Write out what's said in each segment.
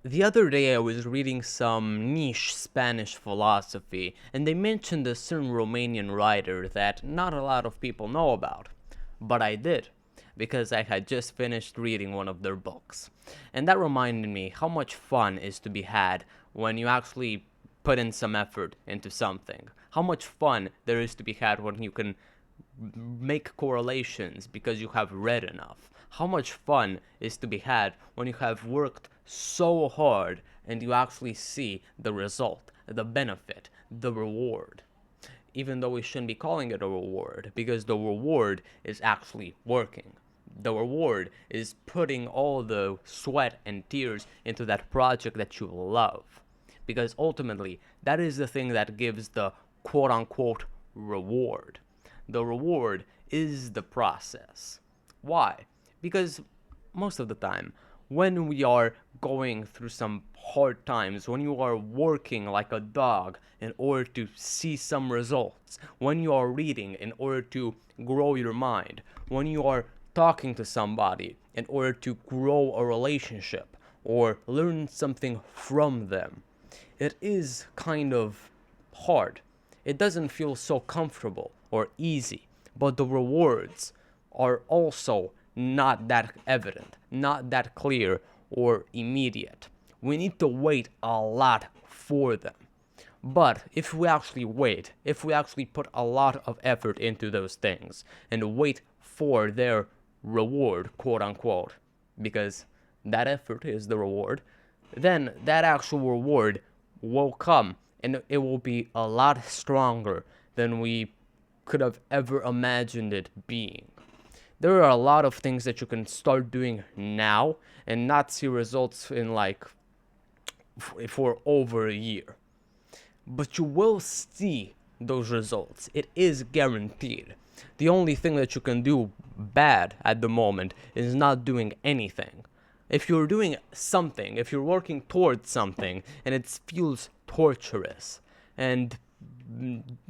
The other day I was reading some niche Spanish philosophy, and they mentioned a certain Romanian writer that not a lot of people know about. But I did, because I had just finished reading one of their books. And that reminded me how much fun is to be had when you actually put in some effort into something. How much fun there is to be had when you can make correlations because you have read enough. How much fun is to be had when you have worked so hard and you actually see the result, the benefit, the reward. Even though we shouldn't be calling it a reward, because the reward is actually working. The reward is putting all the sweat and tears into that project that you love. Because ultimately, that is the thing that gives the quote unquote reward. The reward is the process. Why? Because most of the time, when we are going through some hard times, when you are working like a dog in order to see some results, when you are reading in order to grow your mind, when you are talking to somebody in order to grow a relationship or learn something from them, it is kind of hard. It doesn't feel so comfortable or easy, but the rewards are also not that evident, not that clear or immediate. We need to wait a lot for them. But if we actually wait, if we actually put a lot of effort into those things and wait for their reward, quote unquote, because that effort is the reward, then that actual reward will come and it will be a lot stronger than we could have ever imagined it being. There are a lot of things that you can start doing now and not see results in for over a year. But you will see those results. It is guaranteed. The only thing that you can do bad at the moment is not doing anything. If you're doing something, if you're working towards something and it feels torturous and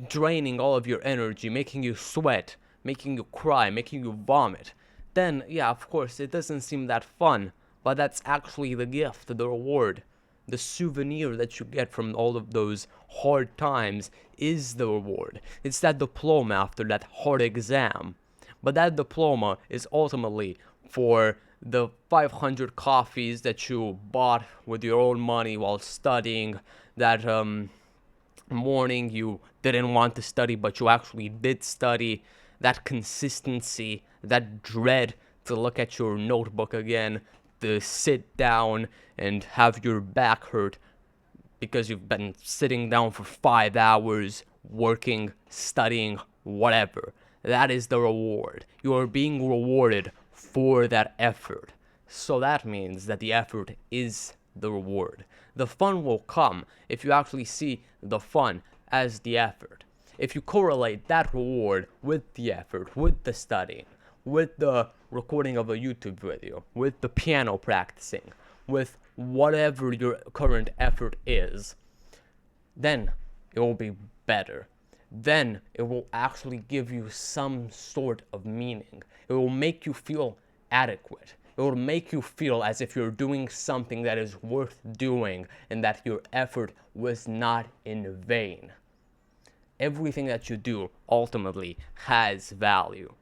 draining all of your energy, making you sweat, making you cry, making you vomit, then yeah, of course, it doesn't seem that fun, but that's actually the gift, the reward. The souvenir that you get from all of those hard times is the reward. It's that diploma after that hard exam. But that diploma is ultimately for the 500 coffees that you bought with your own money while studying, that morning you didn't want to study but you actually did study, that consistency, that dread to look at your notebook again, to sit down and have your back hurt because you've been sitting down for 5 hours, working, studying, whatever. That is the reward. You are being rewarded for that effort. So that means that the effort is the reward. The fun will come if you actually see the fun as the effort. If you correlate that reward with the effort, with the studying, with the recording of a YouTube video, with the piano practicing, with whatever your current effort is, then it will be better. Then it will actually give you some sort of meaning. It will make you feel adequate. It will make you feel as if you're doing something that is worth doing and that your effort was not in vain. Everything that you do ultimately has value.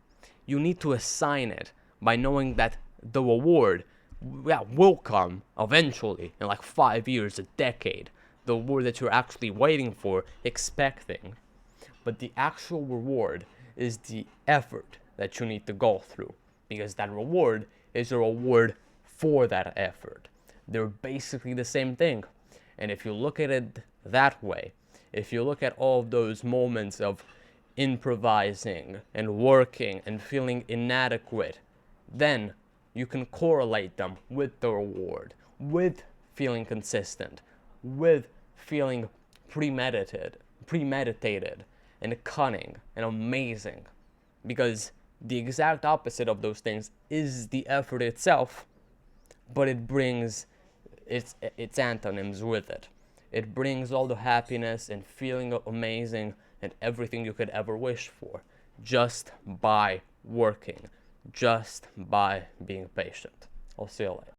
You need to assign it by knowing that the reward will come eventually in like 5 years, a decade. The reward that you're actually waiting for, expecting. But the actual reward is the effort that you need to go through, because that reward is a reward for that effort. They're basically the same thing. And if you look at it that way, if you look at all of those moments of improvising and working and feeling inadequate, then you can correlate them with the reward, with feeling consistent, with feeling premeditated and cunning and amazing. Because the exact opposite of those things is the effort itself, but it brings its antonyms with it. It brings all the happiness and feeling amazing and everything you could ever wish for, just by working, just by being patient. I'll see you later.